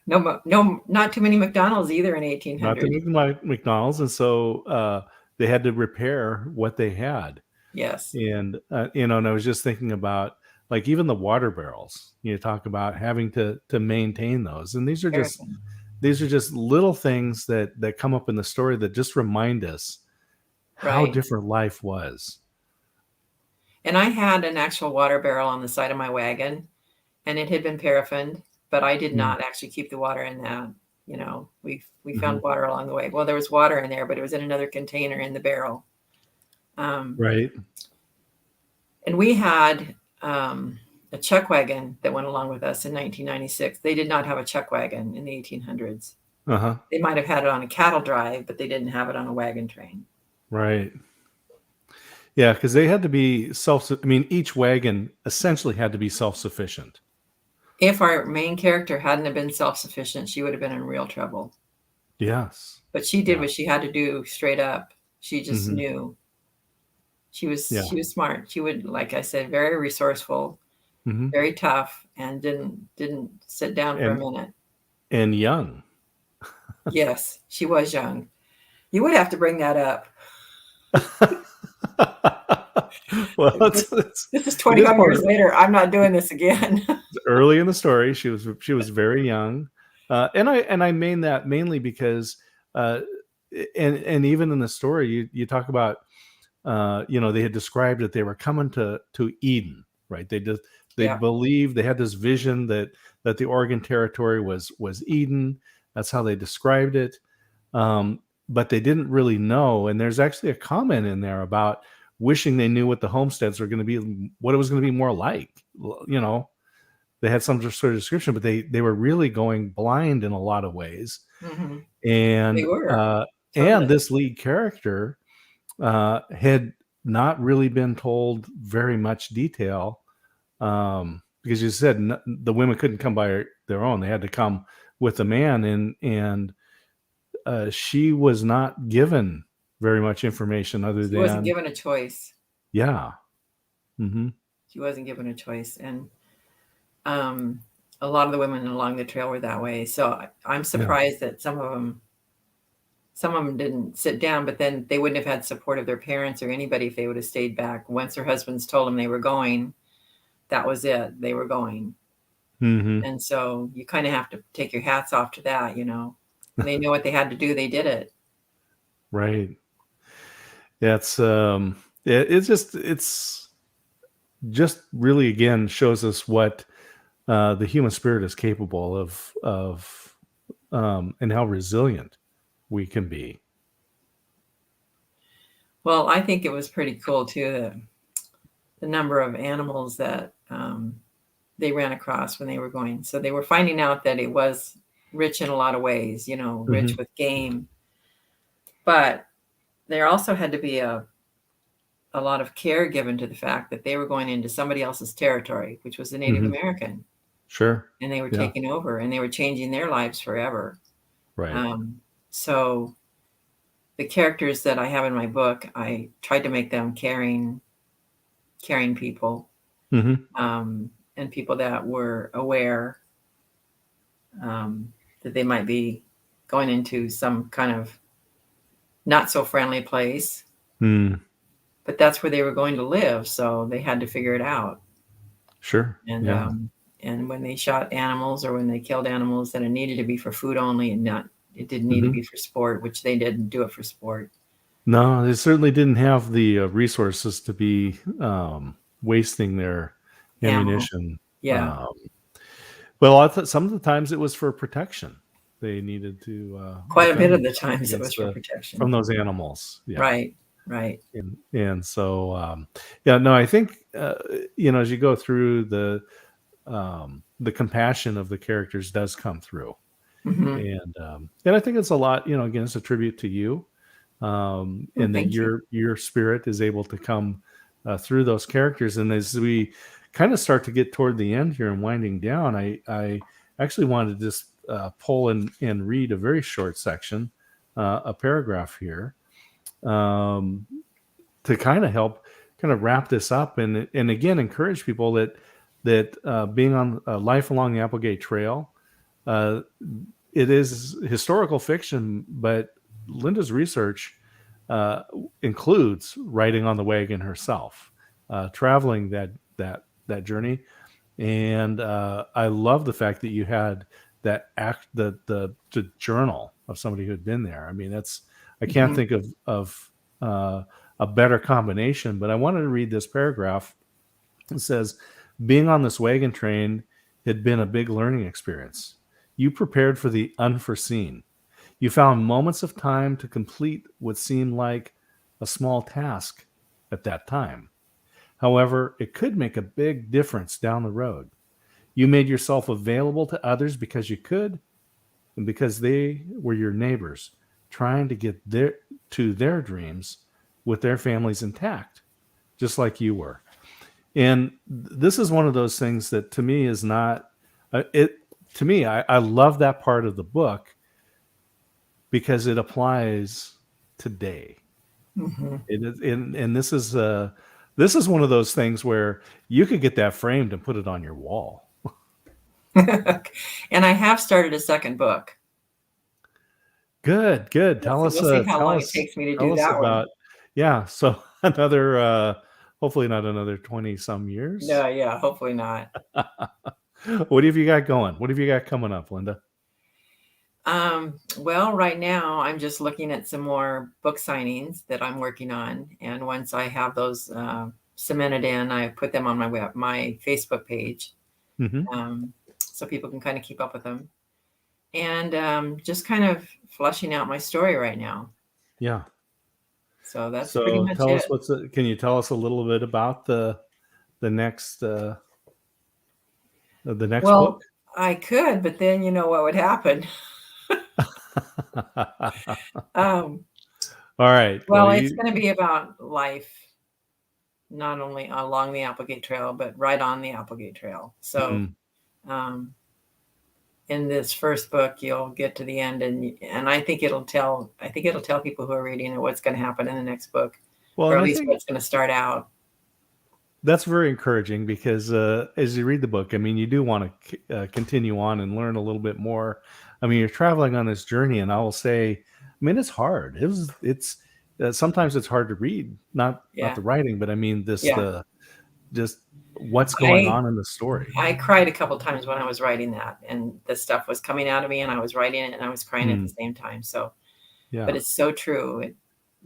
not too many McDonald's either in 1800. Not too many McDonald's, and so they had to repair what they had. Yes. And and I was just thinking about, like, even the water barrels. You talk about having to maintain those, and these are just little things that come up in the story that just remind us how different life was. And I had an actual water barrel on the side of my wagon, and it had been paraffined, but I did not actually keep the water in that. We found water along the way. Well, there was water in there, but it was in another container in the barrel. Right. And we had a chuck wagon that went along with us in 1996. They did not have a chuck wagon in the 1800s. Uh-huh. They might have had it on a cattle drive, but they didn't have it on a wagon train. Right. Yeah, because they had to be each wagon essentially had to be self-sufficient. If our main character hadn't have been self-sufficient, she would have been in real trouble. Yes. But she did what she had to do straight up. She just knew. She was smart. She would, like I said, very resourceful, very tough, and didn't sit down for a minute. And young. Yes, she was young. You would have to bring that up. Well, this is 25 years later. I'm not doing this again. Early in the story, she was very young, and I mean that mainly because, and even in the story, you talk about, they had described that they were coming to Eden, right? They believed, they had this vision that the Oregon Territory was Eden. That's how they described it, but they didn't really know. And there's actually a comment in there about wishing they knew what the homesteads were going to be, what it was going to be more like. They had some sort of description, but they were really going blind in a lot of ways. Mm-hmm. And they were. And this lead character had not really been told very much detail, because you said the women couldn't come by their own; they had to come with a man, and she was not given very much information other She wasn't than, given a choice. yeah. Mm-hmm. She wasn't given a choice. And a lot of the women along the trail were that way. So I'm Yeah. surprised that some of them didn't sit down, but then they wouldn't have had support of their parents or anybody if they would have stayed back. Once their husbands told them they were going, that was it. They were going. Mm-hmm. And so you kind of have to take your hats off to that, you know. When they know what they had to do, they did it. Right. That's it's just really again shows us what the human spirit is capable of and how resilient we can be. Well, I think it was pretty cool too, the number of animals that they ran across when they were going. So they were finding out that it was rich in a lot of ways, you know, rich Mm-hmm. with game. But there also had to be a lot of care given to the fact that they were going into somebody else's territory, which was the Native Mm-hmm. American, Sure. and they were Yeah. taking over and they were changing their lives forever. Right. So the characters that I have in my book, I tried to make them caring people, Mm-hmm. and people that were aware that they might be going into some kind of not so friendly place, Mm. but that's where they were going to live. So they had to figure it out. Sure. And Yeah. and when they shot animals or when they killed animals, then it needed to be for food only and it didn't need to Mm-hmm. be for sport, which they didn't do it for sport. No, they certainly didn't have the resources to be wasting their Ammo. ammunition. Yeah. Well, I thought some of the times it was for protection. They needed to Quite a bit defend of the times it was against for from protection. those animals. Yeah. Right. Right. And so yeah, no, I think as you go through the compassion of the characters does come through. Hmm. And I think it's a lot, again, it's a tribute to you, Well, and that thank you. your spirit is able to come through those characters. And as we kind of start to get toward the end here and winding down, I actually wanted to just pull and read a very short section, a paragraph here, to kind of help kind of wrap this up and again encourage people that being on life along the Applegate Trail, it is historical fiction, but Linda's research includes riding on the wagon herself, traveling that journey. And I love the fact that you had that the journal of somebody who had been there. I mean, I can't Hmm. think of a better combination. But I wanted to read this paragraph. It says, "Being on this wagon train had been a big learning experience. You prepared for the unforeseen. You found moments of time to complete what seemed like a small task at that time. However, it could make a big difference down the road. You made yourself available to others because you could, and because they were your neighbors, trying to get to their dreams with their families intact, just like you were." And this is one of those things that to me is not it. To me, I love that part of the book because it applies today. Hmm. It is, and this is one of those things where you could get that framed and put it on your wall. And I have started a second book. Good. We'll see how long it takes me to Tell do us that one. about, yeah. So another, hopefully not another 20 some years. No, yeah, hopefully not. What have you got going? What have you got coming up, Linda? Well, right now I'm just looking at some more book signings that I'm working on, and once I have those cemented in, I put them on my Facebook page, Mm-hmm. so people can kind of keep up with them, and just kind of fleshing out my story right now. Yeah. So that's pretty So much tell it. us can you tell us a little bit about the next book? Well, I could, but then you know what would happen. Um, All right. Well, well, it's going to be about life, not only along the Applegate Trail, but right on the Applegate Trail. So mm, um, in this first book, you'll get to the end, and I think it'll tell people who are reading it what's going to happen in the next book, Well, or and at I least think what's going to start out. that's very encouraging because as you read the book, I mean, you do want to continue on and learn a little bit more. I mean, you're traveling on this journey, and I will say, I mean, it's hard. It's sometimes it's hard to read, not Yeah, the writing, but I mean yeah. just what's going I on in the story. I cried a couple times when I was writing that, and the stuff was coming out of me, and I was writing it, and I was crying at the Mm, same time. So, but yeah. it's so true. It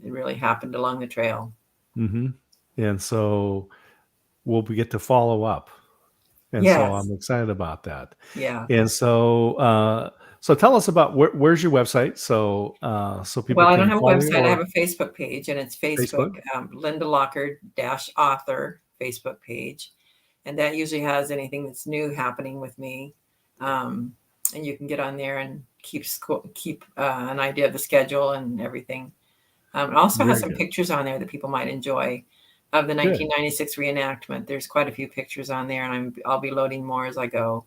really happened along the trail. Hmm. And so we'll get to follow up, and so Yes. I'm excited about that. Yeah. And so, so tell us about where's your website, so people Well, I don't can have a follow you, website. I have or a Facebook page, and it's Facebook, Facebook. Linda Lochard author Facebook page. And that usually has anything that's new happening with me. And you can get on there and keep an idea of the schedule and everything. It also has Very some good. pictures on there that people might enjoy of the Good. 1996 reenactment. There's quite a few pictures on there, and I'll be loading more as I go.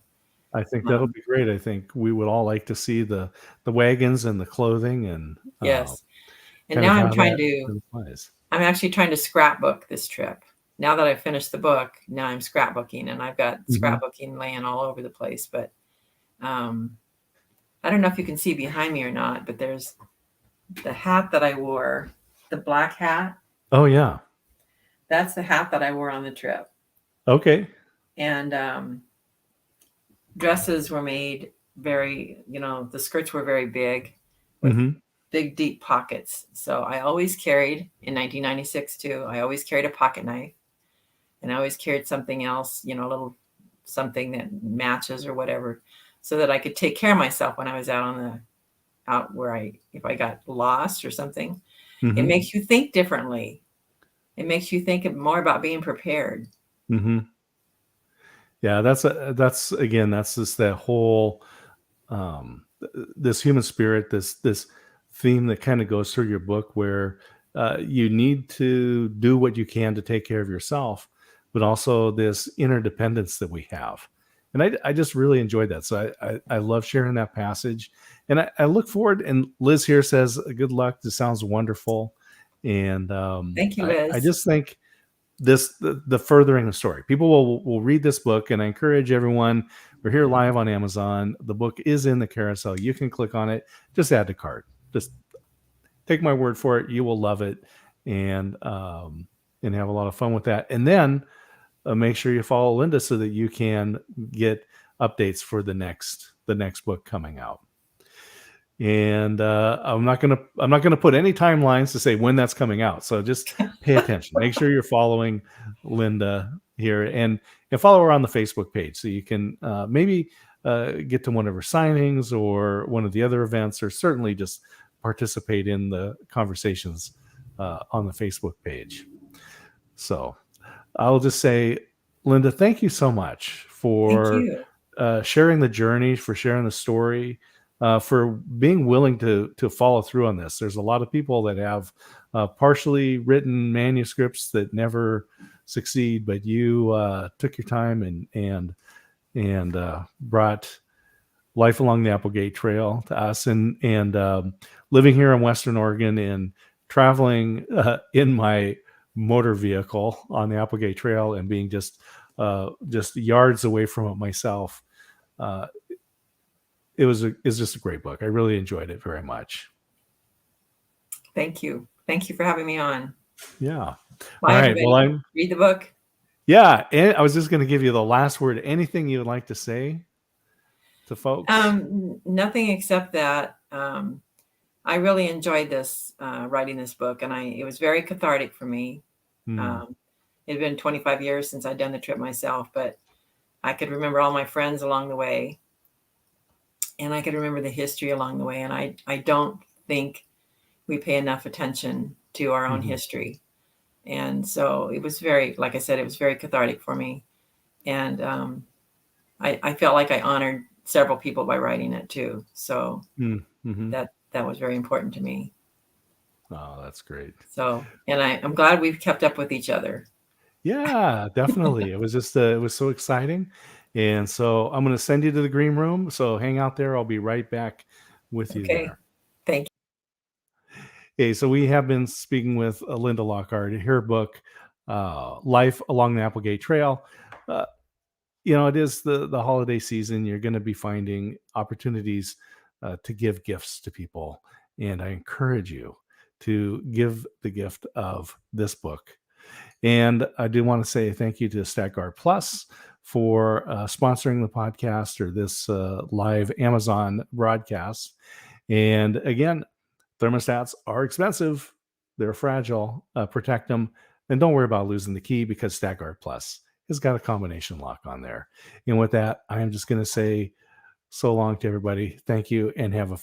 I think that'll Um, be great. I think we would all like to see the wagons and the clothing, and yes. And kind now of how that applies. I'm actually trying to scrapbook this trip. Now that I've finished the book, now I'm scrapbooking, and I've got Hmm. scrapbooking laying all over the place. But um, I don't know if you can see behind me or not, but there's the hat that I wore, the black hat. Oh yeah. That's the hat that I wore on the trip. Okay. And dresses were made very, the skirts were very big with Hmm. big, deep pockets. So I always carried, in 1996 too, I always carried a pocket knife, and I always carried something else, a little something that matches or whatever, so that I could take care of myself when I was out where if I got lost or something. It Hmm. makes you think differently. It makes you think more about being prepared. Hmm. Yeah, that's again, that's just that whole this human spirit, this theme that kind of goes through your book, where you need to do what you can to take care of yourself, but also this interdependence that we have. And I just really enjoyed that. So I love sharing that passage, and I look forward. And Liz here says, "Good luck. This sounds wonderful." And Thank you, I Liz. just think the furthering the story. People will read this book, and I encourage everyone. We're here live on Amazon. The book is in the carousel. You can click on it. Just add to cart. Just take my word for it. You will love it, and have a lot of fun with that. And then make sure you follow Linda so that you can get updates for the next book coming out. And I'm not gonna put any timelines to say when that's coming out. So just pay attention. Make sure you're following Linda here, and follow her on the Facebook page so you can maybe get to one of her signings or one of the other events, or certainly just participate in the conversations on the Facebook page. So I'll just say, Linda, thank you so much Thank for you. sharing the journey, for sharing the story, for being willing to follow through on this. There's a lot of people that have partially written manuscripts that never succeed, but you took your time and brought Life Along the Applegate Trail to us, and living here in Western Oregon and traveling in my motor vehicle on the Applegate Trail and being just yards away from it myself. Uh, it's just a great book. I really enjoyed it very much. Thank you. Thank you for having me on. Yeah. All Bye, right. Well, everybody. Read the book. yeah. And I was just going to give you the last word. Anything you would like to say to folks? Nothing except that I really enjoyed this writing this book, and it was very cathartic for me. Hmm. It had been 25 years since I'd done the trip myself, but I could remember all my friends along the way, and I could remember the history along the way. And I don't think we pay enough attention to our own Hmm. history. And so it was very, like I said, it was very cathartic for me. And I felt like I honored several people by writing it too. So Mm-hmm. that was very important to me. Oh, that's great. So, and I'm glad we've kept up with each other. Yeah, definitely. It was just it was so exciting, And so I'm going to send you to the green room. So hang out there. I'll be right back with you Okay. there. Thank Okay, so we have been speaking with Linda Lochard. Her book, Life Along the Applegate Trail. Uh, it is the holiday season. You're going to be finding opportunities to give gifts to people. And I encourage you to give the gift of this book. And I do want to say thank you to StatGuard Plus for sponsoring the podcast or this live Amazon broadcast. And again, thermostats are expensive. They're fragile. Protect them. And don't worry about losing the key because StatGuard Plus has got a combination lock on there. And with that, I am just going to say so long to everybody. Thank you and have a